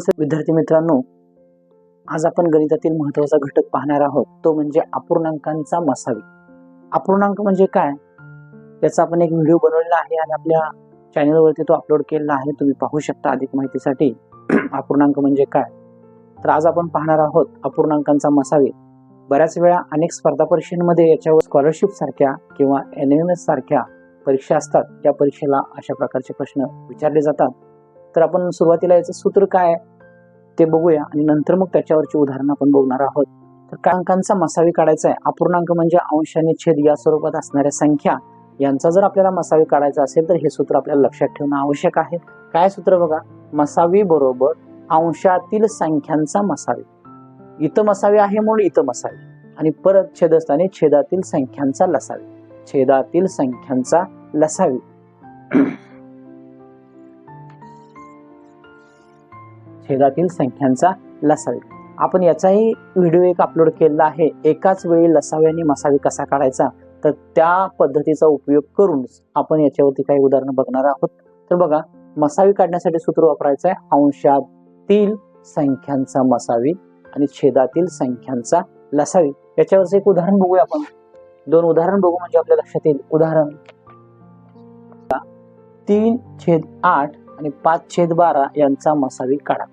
नमस्ते विद्यार्थी मित्रांनो, आज आपण गणितातील महत्त्वाचा घटक पाहणार आहोत, तो म्हणजे अपूर्णांकांचा मसावी. अपूर्णांक म्हणजे काय याचा आपण एक व्हिडिओ बनवलेला आहे आणि आपल्या चॅनलवरती तो अपलोड केलेला आहे, तुम्ही पाहू शकता अधिक माहितीसाठी. अपूर्णांक म्हणजे काय, तर आज आपण पाहणार आहोत अपूर्णांकांचा मसावी. बऱ्याच वेळा अनेक स्पर्धा परीक्षांमध्ये याच्यावर स्कॉलरशिप सारख्या किंवा NMS सारख्या परीक्षा असतात, त्या परीक्षेला अशा प्रकारचे प्रश्न विचारले जातात. तर आपण सुरुवातीला याचं सूत्र काय ते बघूया आणि नंतर मग त्याच्यावरची उदाहरण आपण बघणार आहोत. तर काय अंकांचा मसावी काढायचा आहे. अपूर्णांक म्हणजे अंश आणि छेद या स्वरूपात असणाऱ्या संख्या, यांचा जर आपल्याला मसावी काढायचा असेल तर हे सूत्र आपल्याला लक्षात ठेवणं आवश्यक आहे. काय सूत्र बघा, मसावी बरोबर अंशातील संख्यांचा मसावी. इथं मसावी आहे म्हणून इथं मसावी, आणि परत छेदस्थानी छेदातील संख्यांचा लसावी. छेदातील संख्यांचा लसावी. छेदातील संख्यांचा लसावी. आपण याचाही व्हिडिओ एक अपलोड केलेला आहे, एकाच वेळी लसावी आणि मसावी कसा काढायचा, तर त्या पद्धतीचा उपयोग करून आपण याच्यावरती काही उदाहरणं बघणार आहोत. तर बघा, मसावी काढण्यासाठी सूत्र वापरायचं आहे अंशातील संख्यांचा मसावी आणि छेदातील संख्यांचा लसावी. याच्यावरचं एक उदाहरण बघूया आपण. दोन उदाहरण बघू म्हणजे आपल्या लक्षात येईल. उदाहरण 3/8 आणि 5/12 यांचा मसावी काढा.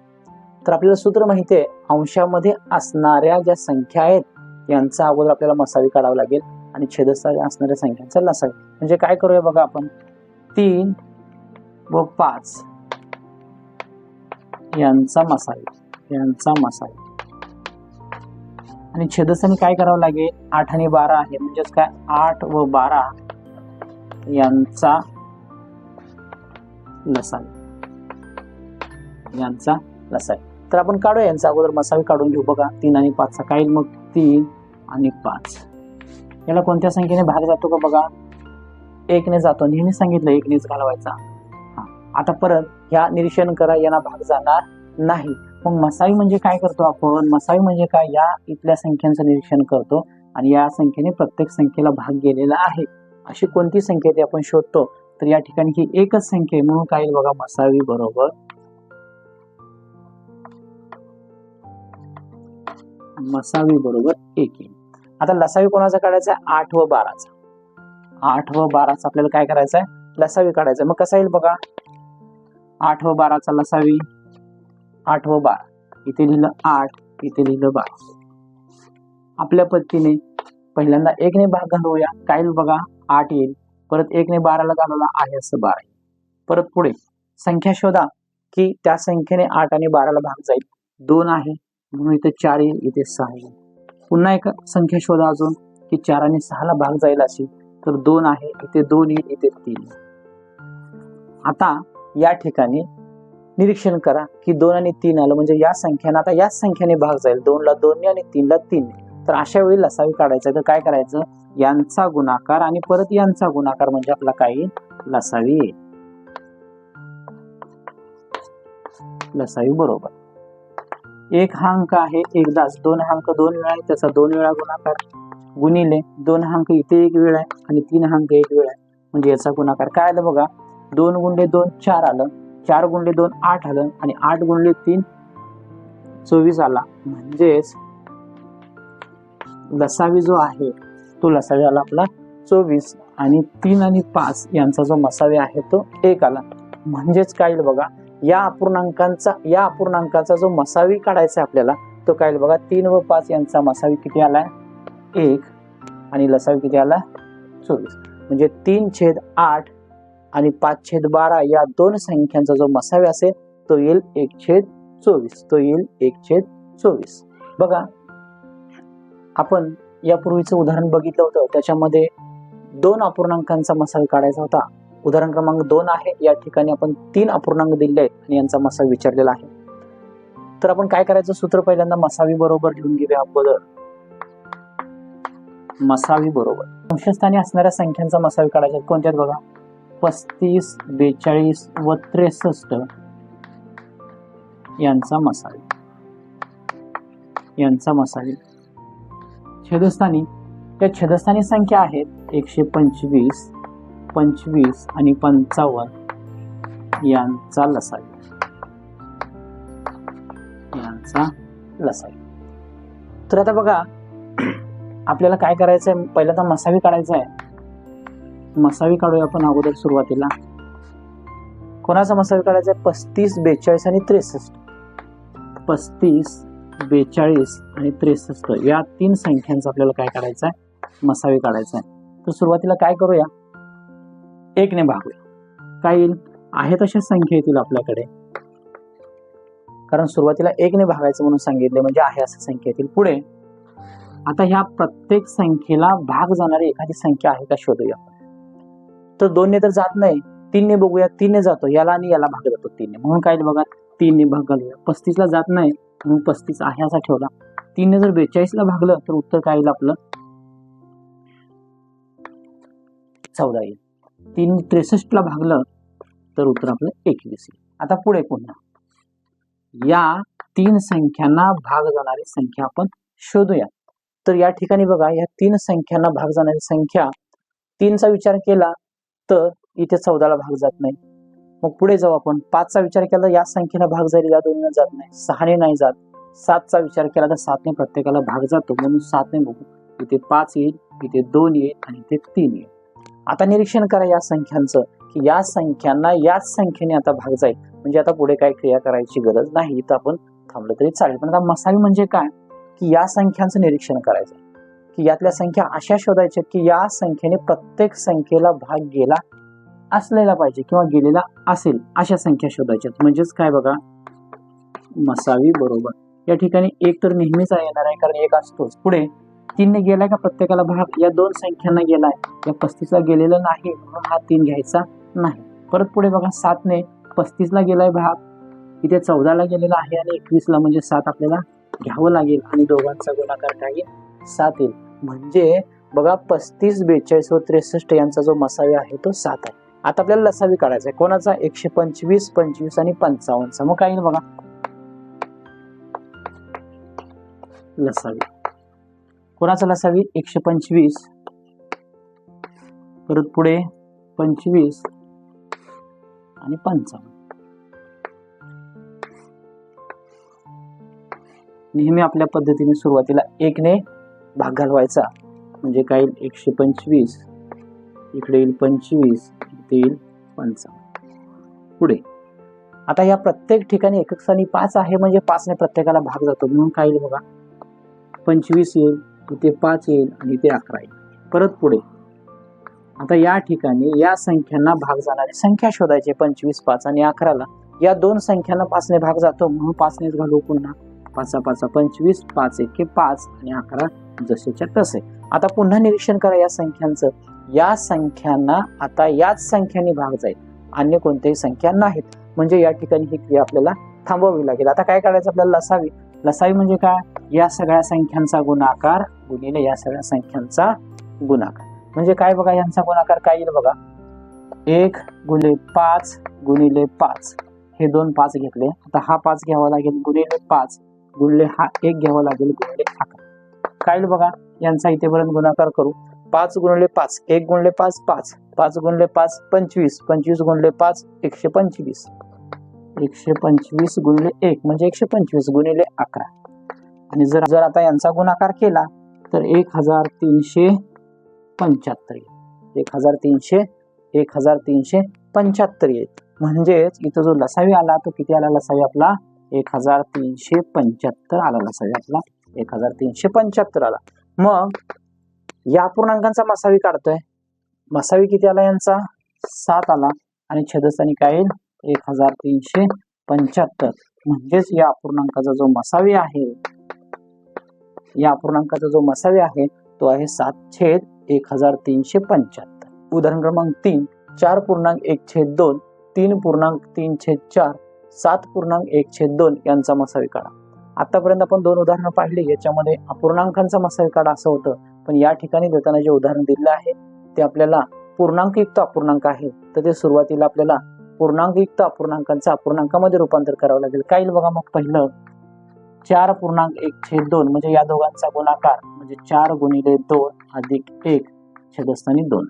तर आपल्याला सूत्र माहिती आहे, अंशामध्ये असणाऱ्या ज्या संख्या आहेत यांचा अगोदर आपल्याला मसावी काढावा लागेल आणि छेदस्थानी असणाऱ्या संख्यांचा लसावी. म्हणजे काय करूया बघा, आपण 3 व 5 यांचा मसावी आणि छेदस्थानी काय करावं लागेल, 8 आणि 12 आहे, म्हणजेच काय 8 व 12 यांचा लसावी. तर आपण काढूया यांचा अगोदर मसावी काढून घेऊ. बघा, 3 आणि 5 चा काय, मग 3 आणि 5 याला कोणत्या संख्येने भाग जातो का, बघा 1 ने जातो. नेहमी सांगितलं 1 नेच घालवायचा. आता परत ह्या निरीक्षण करा, यांना भाग जाणार नाही. मग मसावी म्हणजे काय करतो आपण, मसावी म्हणजे काय, या इथल्या संख्यांचं निरीक्षण करतो आणि या संख्येने प्रत्येक संख्येला भाग गेलेला आहे. अशी कोणती संख्या ते आपण शोधतो. तर या ठिकाणी ही एकच संख्या आहे म्हणून काय, बघा मसावी बरोबर एक येईल. आता लसावी कोणाचा काढायचा, 8 व 12चा. 8 व 12चा आपल्याला काय करायचं आहे, लसावी काढायचा. मग कसा येईल बघा, 8 व 12चा लसावी, 8 व 12, इथे लिहिलं 8, इथे लिहिलं 12. आपल्या पद्धतीने पहिल्यांदा 1 ने भाग घालवूया. काय येईल बघा, 8 येईल. परत 1 ने 12ला घालवला आहे असं 12 येईल. परत पुढे संख्या शोधा की त्या संख्येने 8 आणि 12ला भाग जाईल. 2 आहे म्हणून इथे 4 येईल, इथे 6 येईल. पुन्हा एक संख्या शोधा अजून की 4 आणि 6ला भाग जाईल अशी, तर 2 आहे, इथे 2 येईल, इथे 3 येईल. आता या ठिकाणी निरीक्षण करा की 2 आणि 3 आलं, म्हणजे या संख्याने आता याच संख्येने भाग जाईल. 2 ला 2 ने आणि 3 ला 3 ने. तर अशा वेळी लसावी काढायचा. तर काय करायचं, यांचा गुणाकार आणि परत यांचा गुणाकार म्हणजे आपला काय, लसावी येईल. लसावी बरोबर एक हा अंक आहे एकदाच, 2 हा अंक 2 वेळा आहे, त्याचा 2 वेळा गुणाकार गुणिले 2 हा अंक इथे 1 वेळा आहे आणि 3 हा अंक 1 वेळा आहे, म्हणजे याचा गुणाकार काय आलं बघा, 2 गुणिले 2 4 आलं, 4 गुणिले 2 8 आलं आणि 8 गुणिले 3 24 आला. म्हणजेच लसावी जो आहे तो लसावी आला आपला 24 आणि 3 आणि 5 यांचा जो मसावी आहे तो 1 आला. म्हणजेच काय बघा, या अपूर्णांकाचा जो मसावी काढायचा आपल्याला तो काय बघा, 3 व 5 यांचा मसावी किती आलाय, 1 आणि लसावी किती आला, 24. म्हणजे 3/8 आणि 5/12 या दोन संख्यांचा जो मसावी असेल तो येईल 1/24. बघा, आपण यापूर्वीचं उदाहरण बघितलं होतं, त्याच्यामध्ये 2 अपूर्णांकांचा मसावी काढायचा होता. उदाहरण क्रमांक 2 आहे. या ठिकाणी आपण 3 अपूर्णांक दिले आहेत आणि यांचा मसावी विचारलेला आहे. तर आपण काय करायचं, सूत्र पहिल्यांदा मसावी बरोबर लिहून घेऊया अगोदर. मसावी बरोबर अंशस्थानी असणाऱ्या संख्यांचा मसावी काढायचा. कोणत्यात बघा, 35, 42 व 63 यांचा मसावी. छेदस्थानी, त्या छेदस्थानी संख्या आहेत 125, 25 आणि 55 यांचा लसावी. यांचा लसावी. तर आता बघा आपल्याला काय करायचंय, पहिल्यांदा मसावी काढायचा आहे. मसावी काढूया आपण अगोदर सुरुवातीला. कोणाचा मसावी काढायचा आहे? 35, 42 आणि 63. 35, 42 आणि 63 या 3 संख्यांचा आपल्याला काय काढायचं आहे? मसावी काढायचा आहे. तर सुरुवातीला काय करूया, 1 ने भागूया. काय येईल? आहे तशा संख्या येतील आपल्याकडे, कारण सुरुवातीला 1 ने भागायचं म्हणून सांगितले, म्हणजे आहे अशा संख्या येतील. पुढे आता ह्या प्रत्येक संख्येला भाग जाणारी एखादी संख्या आहे का शोधूया. तर 2 ने तर जात नाही, 3 ने बघूया. 3 ने जातो, याला आणि याला भाग जातो 3 ने, म्हणून काय बघा 3 ने भाग घालूया. 35 ला जात नाही म्हणून 35 आहे असा ठेवला. 3 ने जर 42 ला भागलं तर उत्तर काय येईल आपलं? 14 येईल. 3 ने 63 ला भागलं तर उत्तर आपलं 21 येईल. आता पुढे पुन्हा या 3 संख्यांना भाग जाणारी संख्या आपण शोधूया. तर या ठिकाणी बघा, या 3 संख्यांना भाग जाणारी संख्या 3 चा विचार केला तर इथे 14 ला भाग जात नाही. मग पुढे जाऊ आपण. 5 चा विचार केला या संख्येला भाग जाईल, या 2 ने जात नाही. 6 ने नाही जात. 7 चा विचार केला तर 7 ने प्रत्येकाला भाग जातो, म्हणून 7 ने बघू. इथे 5 येईल, इथे 2 येईल आणि इथे 3 येईल. आता निरीक्षण करा या संख्यांचं, की या संख्यांना याच संख्येने आता भाग जाईल, म्हणजे आता पुढे काही क्रिया करायची गरज नाही, तर आपण थांबलं तरी चालेल. पण आता मसावी म्हणजे काय, की या संख्यांचं निरीक्षण करायचं, की यातल्या संख्या अशा शोधायच्या की या संख्येने प्रत्येक संख्येला भाग गेला असलेला पाहिजे किंवा गेलेला असेल अशा संख्या शोधायच्या. म्हणजेच काय बघा, मसावी बरोबर या ठिकाणी 1 तर नेहमीच येणार आहे, कारण 1 असतोच. पुढे 3 ने गेलाय का प्रत्येकाला भाग, या 2 संख्यांना गेलाय, या 35 ला गेलेलं नाही म्हणून हा 3 घ्यायचा नाही. परत पुढे बघा 7 ने 35 ला गेलाय भाग, इथे 14 ला गेलेला आहे आणि 21 ला, म्हणजे 7 आपल्याला घ्यावं लागेल आणि दोघांचा गुणाकार काय येईल? 7 येईल. म्हणजे बघा 35, 42 व 63 यांचा जो मसावी आहे तो 7 आहे. आता आपल्याला लसावी काढायचा आहे. कोणाचा? 125, 25 आणि 55. मग काय येईल बघा, लसावी. कोणाचा लसावी? 125, परत पुढे 25 आणि 55. नेहमी आपल्या पद्धतीने सुरुवातीला 1 ने भाग घालवायचा, म्हणजे काय येईल? 125, इकडे येईल 25, इथे येईल 55. पुढे आता या प्रत्येक ठिकाणी एकक स्थानी 5 आहे, म्हणजे 5 ने प्रत्येकाला भाग जातो, म्हणून काय येईल बघा, 25 येईल, इथे 5 येईल आणि इथे 11 येईल. परत पुढे आता या ठिकाणी या संख्यांना भाग जाणारी संख्या शोधायची, 25, 5 आणि 11 ला. या 2 संख्यांना 5 ने भाग जातो, म्हणून 5 नेच घालू. पुन्हा 5 5 25, 5 1 5 आणि 11 जसेच्या तसे. आता पुन्हा निरीक्षण करा या संख्यांचं. या संख्यांना आता याच संख्यांनी भाग जाईल, अन्य कोणत्याही संख्या नाहीत, म्हणजे या ठिकाणी ही क्रिया आपल्याला थांबवावी लागेल. आता काय करायचं आपल्याला? लसावी. लसावी म्हणजे काय? या सगळ्या संख्यांचा गुणाकार गुणिले या सगळ्या संख्यांचा गुणाकार. म्हणजे काय बघा, यांचा गुणाकार काय येईल बघा, 1 गुणिले 5 गुणिले 5. हे 2 5 घेतले, आता हा 5 घ्यावा लागेल गुणिले 5 गुणिले हा 1 घ्यावा लागेल गुणिले 11. काय येईल बघा, यांचा इथेपर्यंत गुणाकार करू. 5 गुणिले 5, 1 गुणिले 5 5, 5 गुणिले 5 25, 25 गुणिले 5 125, 125 गुणिले 1 म्हणजे 125 गुणिले 11. आणि जर आता यांचा गुणाकार केला तर 1375 येईल. 1375 येईल. म्हणजेच इथं जो लसावी आला तो किती आला? लसावी आपला 1375 आला. लसावी आपला 1375 आला. मग या अपूर्णांकांचा मसावी काढतोय. मसावी किती आला यांचा? 7 आला आणि छेदस्थानी काय येईल? 1375. म्हणजेच या अपूर्णांकाचा जो मसावी आहे तो आहे 7/1375. उदाहरण क्रमांक 3, 4.1/2, 3.3/4, 7.1/2 यांचा मसावी काढा. आतापर्यंत आपण 2 उदाहरणं पाहिली, याच्यामध्ये अपूर्णांकांचा मसावी काढा असं होतं, पण या ठिकाणी देताना जे उदाहरण दिले आहे ते आपल्याला पूर्णांकयुक्त अपूर्णांक आहे, तर ते सुरुवातीला आपल्याला पूर्णांकयुक्त अपूर्णांकांचा अपूर्णांकामध्ये रूपांतर करावं लागेल. काय येईल बघा, मग पहिलं 4.1/2 म्हणजे या दोघांचा गुणाकार, म्हणजे 4 गुणिले 2 अधिक 1 छेदस्थानी 2.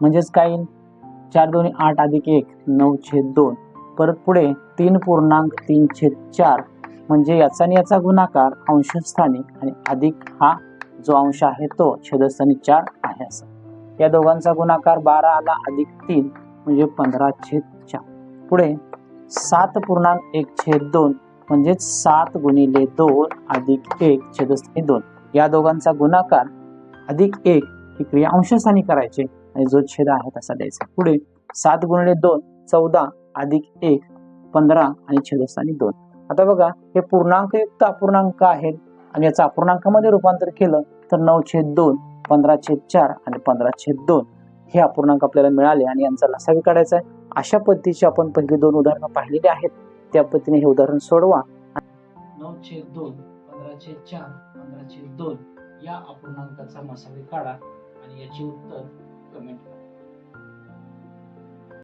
म्हणजेच काय येईल? 4 2 8 अधिक 1 9/2. परत पुढे 3.3/4 म्हणजे याचा आणि याचा गुणाकार अंशस्थानी आणि अधिक हा जो अंश आहे तो छेदस्थानी 4 आहे असं. या दोघांचा गुणाकार 12 आला अधिक 3 म्हणजे 15/4. पुढे 7.1/2 म्हणजे 7 गुणिले 2 अधिक 1 छेदस्थानी 2. या दोघांचा गुणाकार अधिक 1 ही क्रिया अंशस्थानी करायची आणि जो छेद आहे तसा द्यायचा. पुढे 7 गुणिले 2 14 अधिक 1 15 आणि छेदस्थानी 2. आता बघा हे पूर्णांकयुक्त अपूर्णांक आहेत आणि याचं अपूर्णांकामध्ये रूपांतर केलं तर 9/2 15/4 आणि 15/2 हे अपूर्णांक आपल्याला मिळाले आणि यांचा लसावी काढायचा आहे. अशा पद्धतीची आपण पहिली 2 उदाहरणं पाहिलेली आहेत. त्या पद्धतीने हे उदाहरण सोडवा. 9/2 15/4 15/2 या अपूर्णांकाचा मसावी काढा आणि याचे उत्तर कमेंट करा.